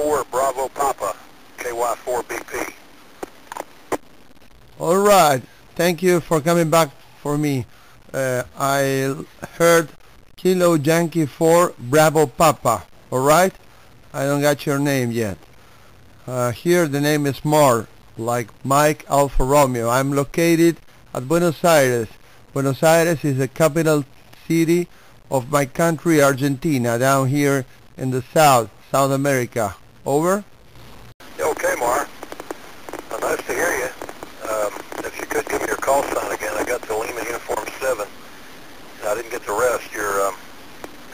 4 Bravo Papa, KY4BP. All right. Thank you for coming back for me. I heard Kilo Yankee 4 Bravo Papa. All right. I don't got your name yet. Here the name is Mar, like Mike Alfa Romeo. I'm located at Buenos Aires. Buenos Aires is the capital city of my country, Argentina, down here in the South America. Over? Okay, Mar. Nice to hear you. If you could give me your call sign again, I got the Lima Uniform 7. I didn't get the rest. You're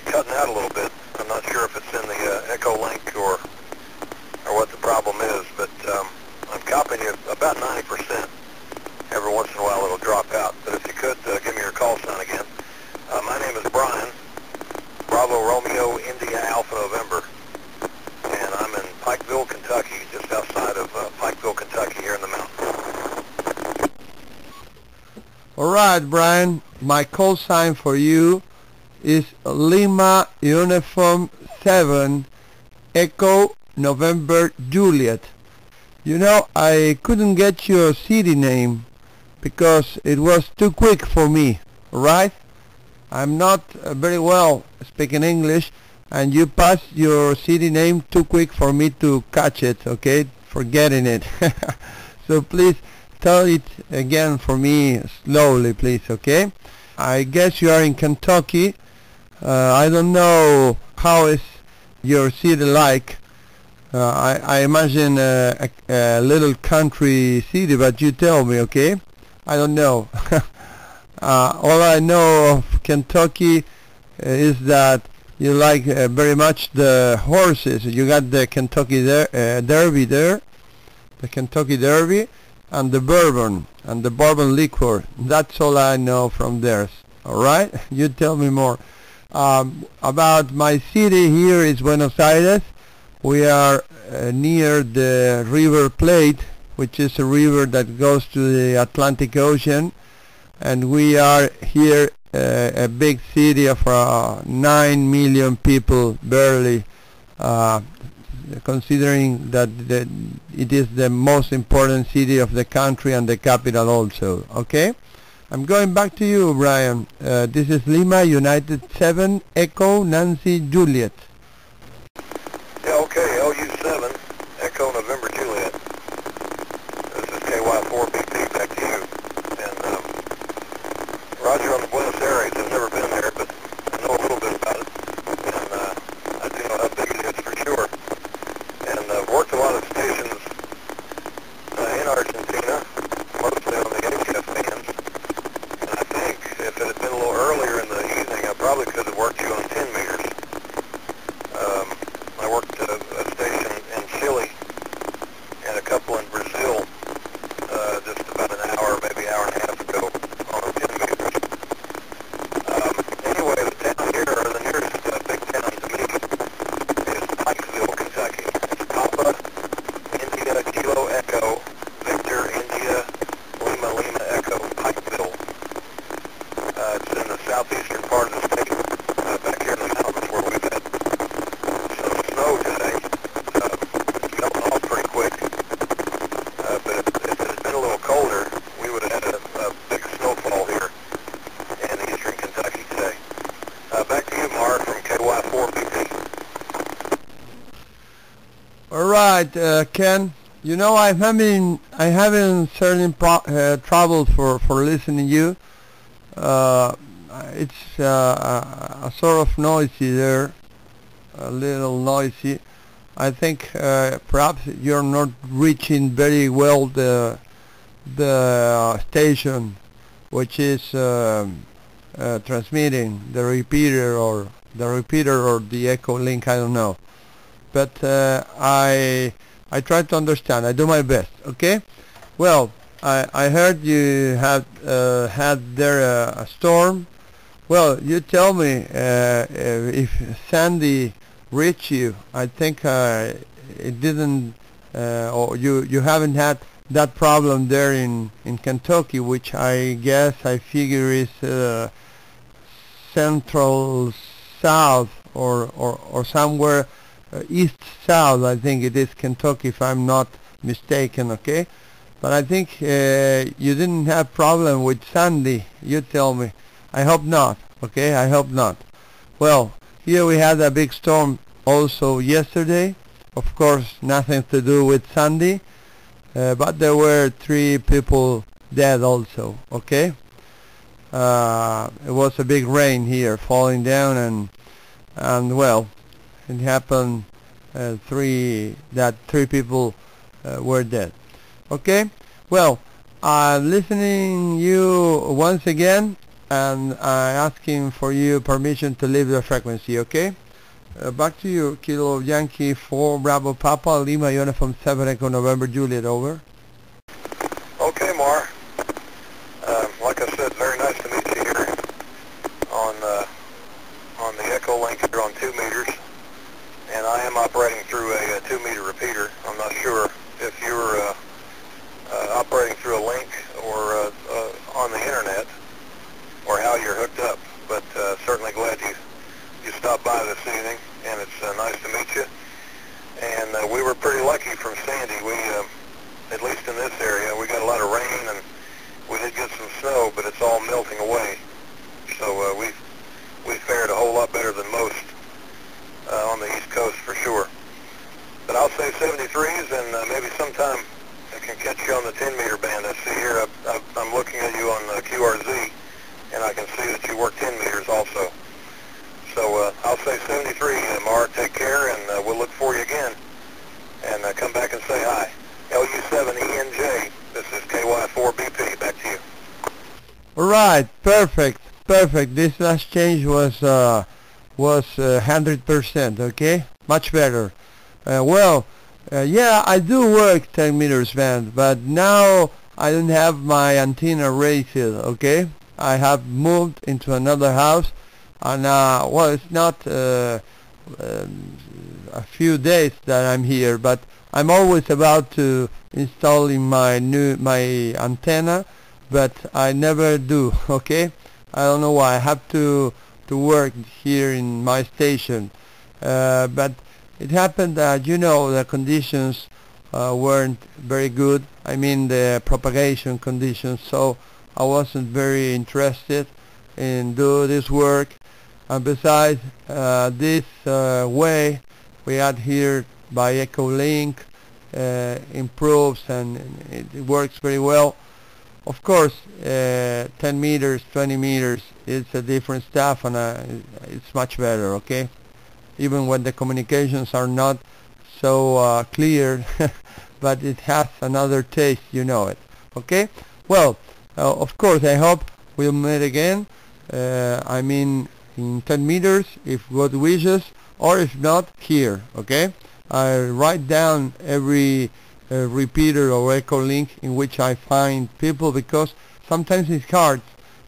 cutting out a little bit. I'm not sure if it's in the Echo Link or what the problem is, but I'm copying you about 90%. Every once in a while it'll drop out. But if you could give me your call sign again. My name is Brian, Bravo Romeo India Alpha November, and I'm in Pikeville, Kentucky, just outside of Pikeville, Kentucky, here in the mountains. All right, Brian. My call sign for you is Lima Uniform 7 Echo November Juliet. You know, I couldn't get your city name because it was too quick for me, right? I'm not very well speaking English, and you passed your city name too quick for me to catch it, okay? Forgetting it. So please tell it again for me slowly, please, okay? I guess you are in Kentucky. I don't know how is your city like. I imagine a little country city, but you tell me, okay? I don't know. All I know of Kentucky is that you like very much the horses. You got the Kentucky Derby there, the Kentucky Derby, and the bourbon liquor. That's all I know from there. All right? You tell me more. About my city here is Buenos Aires. We are near the River Plate, which is a river that goes to the Atlantic Ocean, and we are here a big city of 9 million people, barely, considering that it is the most important city of the country and the capital also. Okay? I'm going back to you, Brian. This is Lima United 7 Echo Nancy Juliet. Yeah, okay, LU7 Echo November Juliet. This is KY4BP, back to you. And Roger on the Buenos Aires. I've never been there, but I know a little bit about it. And I do know how big it is for sure. And I've worked a lot of stations in Argentina, mostly on the HF bands. And I think if it had been a little earlier in the evening, I probably could have worked you on 10 meters. I worked a station in Chile and a couple in Brazil just about an hour, maybe hour and a half ago on 10 meters. Anyway, the town here, or the nearest big town to me, is Pikeville, Kentucky. It's Papa, India, Kilo, Echo, Victor, India, Lima, Lima, Echo, Pikeville. It's in the southeastern part of the state, back here in the mountains where we've had some snow today. It's melting off pretty quick. But if it had been a little colder, we would have had a big snowfall here in eastern Kentucky today. Back to you, Mark, from KY4BP. All right, Ken. You know, I'm having certain trouble for listening you. It's a sort of noisy there, a little noisy. I think perhaps you're not reaching very well the station, which is transmitting the repeater or the echo link. I don't know, but I try to understand. I do my best. Okay. Well, I heard you had there a storm. Well, you tell me if Sandy reached you. I think it didn't, or you haven't had that problem there in Kentucky, which I figure is central south or somewhere east-south, I think it is Kentucky, if I'm not mistaken, okay? But I think you didn't have problem with Sandy, you tell me. I hope not, okay? I hope not. Well, here we had a big storm also yesterday. Of course, nothing to do with Sandy, but there were 3 people dead also, okay? It was a big rain here falling down, and well, it happened 3 people were dead. Okay, well, I'm listening you once again, and I'm asking for you permission to leave the frequency. Okay, back to you. Kilo Yankee 4 Bravo Papa Lima Uniform 7 Echo November Juliet, over. Okay, Mar. Like I said, very nice to meet you here on the Echo link here on 2 meters, and I am operating through a 2-meter repeater. I'm not sure if you're operating through a link or on the internet or how you're hooked up, but certainly glad you stopped by this evening, and it's nice to meet you. And we were pretty lucky from Sandy. We, at least in this area, we got a lot of rain, and we did get some snow, but it's all melting away. So we fared a whole lot better than most on the East Coast for sure. But I'll say 73s, and maybe sometime I can catch you on the 10-meter band. I see here, I'm looking at you on QRZ, and I can see that you work 10 meters also. So I'll say 73, Mar, take care, and we'll look for you again. And come back and say hi. LU7ENJ, this is KB4BP, back to you. All right, perfect. This last change was 100%, okay? Much better. Yeah, I do work 10 meters band, but now I don't have my antenna raised, okay? I have moved into another house, and well, it's not a few days that I'm here, but I'm always about to installing my antenna, but I never do, okay? I don't know why. I have to work here in my station, but it happened that, you know, the conditions weren't very good. I mean, the propagation conditions, so I wasn't very interested in do this work. And besides, this way we had here by EchoLink improves, and it works very well. Of course, 10 meters, 20 meters, it's a different stuff, and it's much better, okay? Even when the communications are not so clear, but it has another taste, you know it, okay? Well, of course, I hope we'll meet again. I mean, in 10 meters, if God wishes, or if not, here, okay? I write down every repeater or echo link in which I find people, because sometimes it's hard.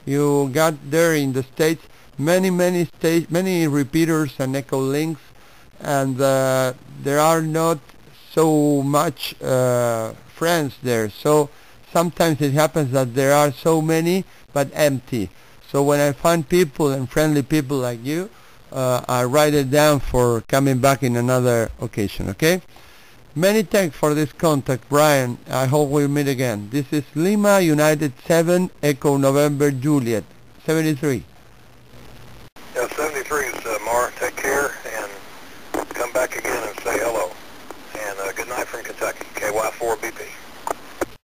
You got there in the States many repeaters and echo links, and there are not so much friends there. So sometimes it happens that there are so many but empty. So when I find people and friendly people like you, I write it down for coming back in another occasion, okay? Many thanks for this contact, Brian. I hope we'll meet again. This is Lima United 7 Echo November Juliet 73. Yeah, 73 is Mar. Take care and come back again and say hello. And good night from Kentucky. KY4BP.